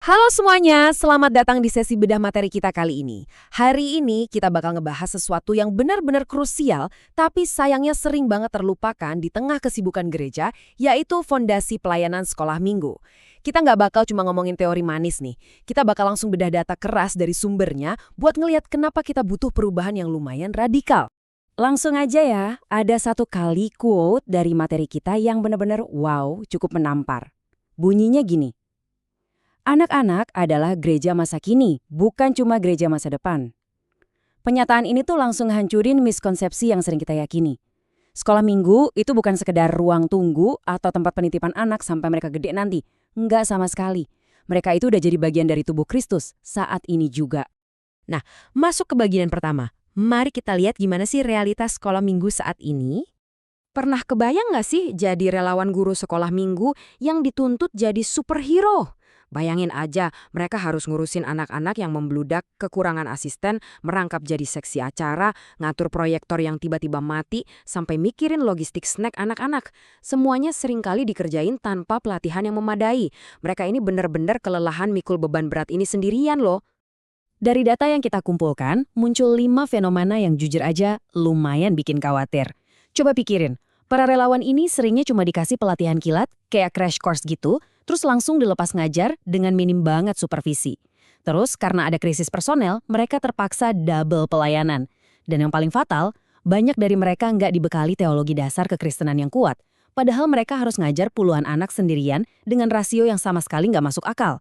Halo semuanya, selamat datang di sesi bedah materi kita kali ini. Hari ini kita bakal ngebahas sesuatu yang benar-benar krusial, tapi sayangnya sering banget terlupakan di tengah kesibukan gereja, yaitu fondasi pelayanan sekolah minggu. Kita nggak bakal cuma ngomongin teori manis nih, kita bakal langsung bedah data keras dari sumbernya buat ngelihat kenapa kita butuh perubahan yang lumayan radikal. Langsung aja ya, ada satu kali quote dari materi kita yang benar-benar wow, cukup menampar. Bunyinya gini. Anak-anak adalah gereja masa kini, bukan cuma gereja masa depan. Pernyataan ini tuh langsung hancurin miskonsepsi yang sering kita yakini. Sekolah minggu itu bukan sekedar ruang tunggu atau tempat penitipan anak sampai mereka gede nanti. Enggak sama sekali. Mereka itu udah jadi bagian dari tubuh Kristus saat ini juga. Nah, masuk ke bagian pertama. Mari kita lihat gimana sih realitas sekolah minggu saat ini. Pernah kebayang nggak sih jadi relawan guru sekolah minggu yang dituntut jadi superhero? Bayangin aja, mereka harus ngurusin anak-anak yang membludak, kekurangan asisten, merangkap jadi seksi acara, ngatur proyektor yang tiba-tiba mati, sampai mikirin logistik snack anak-anak. Semuanya seringkali dikerjain tanpa pelatihan yang memadai. Mereka ini benar-benar kelelahan mikul beban berat ini sendirian loh. Dari data yang kita kumpulkan, muncul 5 fenomena yang jujur aja lumayan bikin khawatir. Coba pikirin, para relawan ini seringnya cuma dikasih pelatihan kilat, kayak crash course gitu, terus langsung dilepas ngajar dengan minim banget supervisi. Terus karena ada krisis personel, mereka terpaksa double pelayanan. Dan yang paling fatal, banyak dari mereka nggak dibekali teologi dasar kekristenan yang kuat. Padahal mereka harus ngajar puluhan anak sendirian dengan rasio yang sama sekali nggak masuk akal.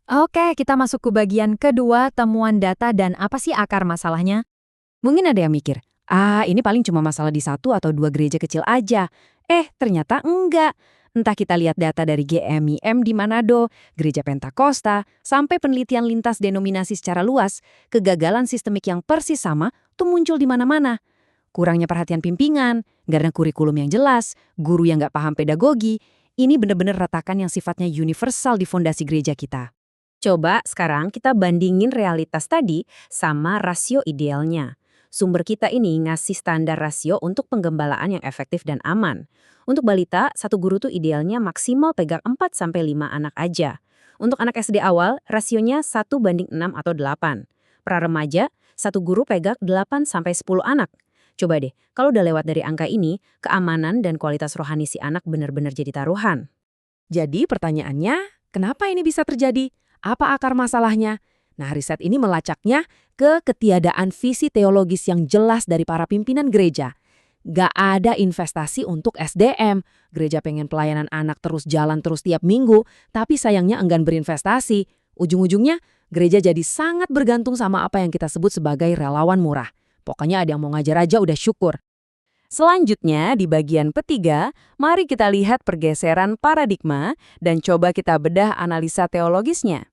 Oke, kita masuk ke bagian kedua, temuan data dan apa sih akar masalahnya? Mungkin ada yang mikir, ini paling cuma masalah di 1 atau 2 gereja kecil aja. Ternyata enggak. Entah kita lihat data dari GMIM di Manado, Gereja Pentakosta, sampai penelitian lintas denominasi secara luas, kegagalan sistemik yang persis sama tuh muncul di mana-mana. Kurangnya perhatian pimpingan, nggak ada kurikulum yang jelas, guru yang nggak paham pedagogi, ini benar-benar retakan yang sifatnya universal di fondasi gereja kita. Coba sekarang kita bandingin realitas tadi sama rasio idealnya. Sumber kita ini ngasih standar rasio untuk penggembalaan yang efektif dan aman. Untuk balita, satu guru tuh idealnya maksimal pegang 4-5 anak aja. Untuk anak SD awal, rasionya 1:6 atau 8. Pra remaja, satu guru pegang 8-10 anak. Coba deh, kalau udah lewat dari angka ini, keamanan dan kualitas rohani si anak benar-benar jadi taruhan. Jadi pertanyaannya, kenapa ini bisa terjadi? Apa akar masalahnya? Nah, riset ini melacaknya ke ketiadaan visi teologis yang jelas dari para pimpinan gereja. Gak ada investasi untuk SDM. Gereja pengen pelayanan anak terus jalan terus tiap minggu, tapi sayangnya enggan berinvestasi. Ujung-ujungnya, gereja jadi sangat bergantung sama apa yang kita sebut sebagai relawan murah. Pokoknya ada yang mau ngajar aja udah syukur. Selanjutnya, di bagian ketiga, mari kita lihat pergeseran paradigma dan coba kita bedah analisa teologisnya.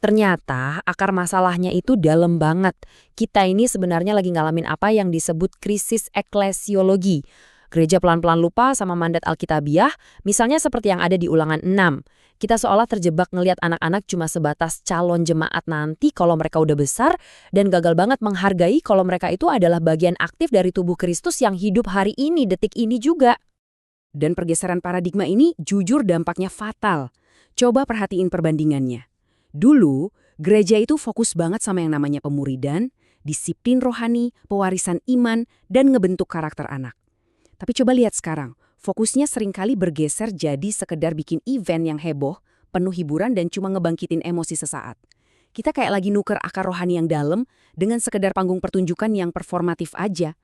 Ternyata akar masalahnya itu dalam banget. Kita ini sebenarnya lagi ngalamin apa yang disebut krisis eklesiologi. Gereja pelan-pelan lupa sama mandat Alkitabiah, misalnya seperti yang ada di Ulangan 6. Kita seolah terjebak ngelihat anak-anak cuma sebatas calon jemaat nanti kalau mereka udah besar, dan gagal banget menghargai kalau mereka itu adalah bagian aktif dari tubuh Kristus yang hidup hari ini, detik ini juga. Dan pergeseran paradigma ini jujur dampaknya fatal. Coba perhatiin perbandingannya. Dulu, gereja itu fokus banget sama yang namanya pemuridan, disiplin rohani, pewarisan iman, dan ngebentuk karakter anak. Tapi coba lihat sekarang, fokusnya seringkali bergeser jadi sekedar bikin event yang heboh, penuh hiburan dan cuma ngebangkitin emosi sesaat. Kita kayak lagi nuker akar rohani yang dalam dengan sekedar panggung pertunjukan yang performatif aja.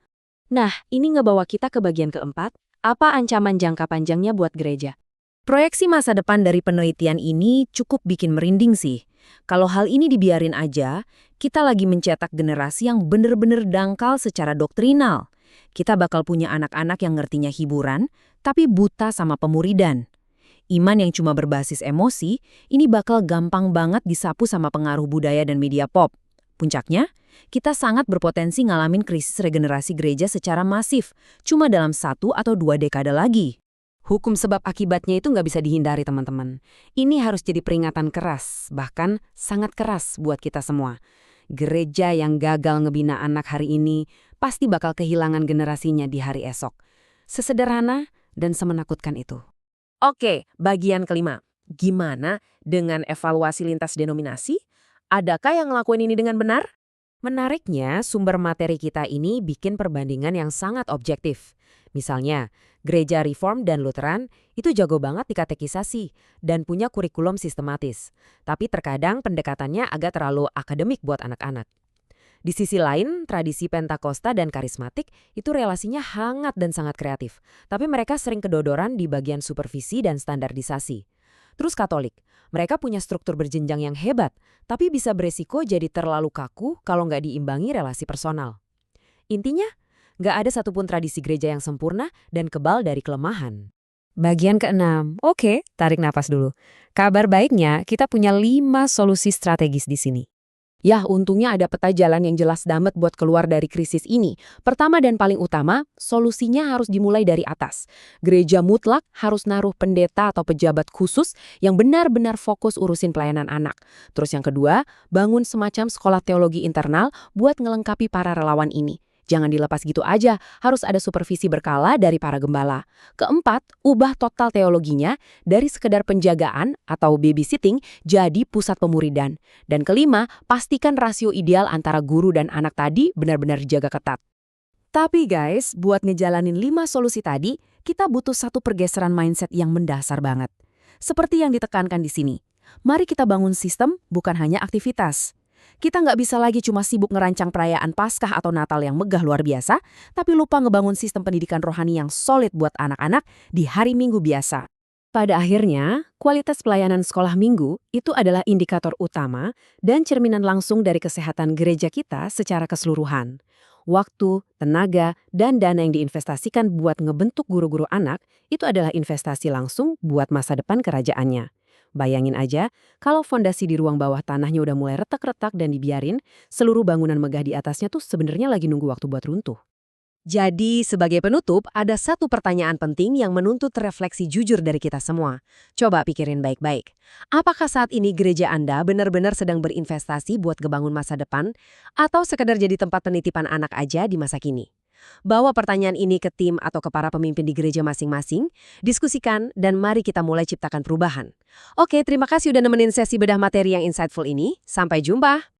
Nah, ini ngebawa kita ke bagian keempat, apa ancaman jangka panjangnya buat gereja? Proyeksi masa depan dari penelitian ini cukup bikin merinding sih. Kalau hal ini dibiarin aja, kita lagi mencetak generasi yang bener-bener dangkal secara doktrinal. Kita bakal punya anak-anak yang ngertinya hiburan, tapi buta sama pemuridan. Iman yang cuma berbasis emosi, ini bakal gampang banget disapu sama pengaruh budaya dan media pop. Puncaknya, kita sangat berpotensi ngalamin krisis regenerasi gereja secara masif, cuma dalam 1 atau 2 dekade lagi. Hukum sebab akibatnya itu nggak bisa dihindari, teman-teman. Ini harus jadi peringatan keras, bahkan sangat keras buat kita semua. Gereja yang gagal ngebina anak hari ini pasti bakal kehilangan generasinya di hari esok. Sesederhana dan semenakutkan itu. Oke, bagian kelima. Gimana dengan evaluasi lintas denominasi? Adakah yang ngelakuin ini dengan benar? Menariknya, sumber materi kita ini bikin perbandingan yang sangat objektif. Misalnya, gereja Reform dan Lutheran itu jago banget di katekisasi dan punya kurikulum sistematis. Tapi terkadang pendekatannya agak terlalu akademik buat anak-anak. Di sisi lain, tradisi Pentakosta dan karismatik itu relasinya hangat dan sangat kreatif. Tapi mereka sering kedodoran di bagian supervisi dan standarisasi. Terus Katolik, mereka punya struktur berjenjang yang hebat, tapi bisa beresiko jadi terlalu kaku kalau nggak diimbangi relasi personal. Intinya, nggak ada satupun tradisi gereja yang sempurna dan kebal dari kelemahan. Bagian keenam, oke, tarik napas dulu. Kabar baiknya, kita punya 5 solusi strategis di sini. Yah, untungnya ada peta jalan yang jelas damet buat keluar dari krisis ini. Pertama dan paling utama, solusinya harus dimulai dari atas. Gereja mutlak harus naruh pendeta atau pejabat khusus yang benar-benar fokus urusin pelayanan anak. Terus yang kedua, bangun semacam sekolah teologi internal buat ngelengkapi para relawan ini. Jangan dilepas gitu aja, harus ada supervisi berkala dari para gembala. Keempat, ubah total teologinya dari sekedar penjagaan atau babysitting jadi pusat pemuridan. Dan kelima, pastikan rasio ideal antara guru dan anak tadi benar-benar dijaga ketat. Tapi guys, buat ngejalanin 5 solusi tadi, kita butuh satu pergeseran mindset yang mendasar banget. Seperti yang ditekankan di sini. Mari kita bangun sistem, bukan hanya aktivitas. Kita nggak bisa lagi cuma sibuk ngerancang perayaan Paskah atau Natal yang megah luar biasa, tapi lupa ngebangun sistem pendidikan rohani yang solid buat anak-anak di hari Minggu biasa. Pada akhirnya, kualitas pelayanan sekolah minggu itu adalah indikator utama dan cerminan langsung dari kesehatan gereja kita secara keseluruhan. Waktu, tenaga, dan dana yang diinvestasikan buat ngebentuk guru-guru anak itu adalah investasi langsung buat masa depan kerajaannya. Bayangin aja, kalau fondasi di ruang bawah tanahnya udah mulai retak-retak dan dibiarin, seluruh bangunan megah di atasnya tuh sebenarnya lagi nunggu waktu buat runtuh. Jadi, sebagai penutup, ada satu pertanyaan penting yang menuntut refleksi jujur dari kita semua. Coba pikirin baik-baik. Apakah saat ini gereja Anda benar-benar sedang berinvestasi buat ngebangun masa depan? Atau sekedar jadi tempat penitipan anak aja di masa kini? Bawa pertanyaan ini ke tim atau ke para pemimpin di gereja masing-masing, diskusikan, dan mari kita mulai ciptakan perubahan. Oke, terima kasih udah nemenin sesi bedah materi yang insightful ini. Sampai jumpa!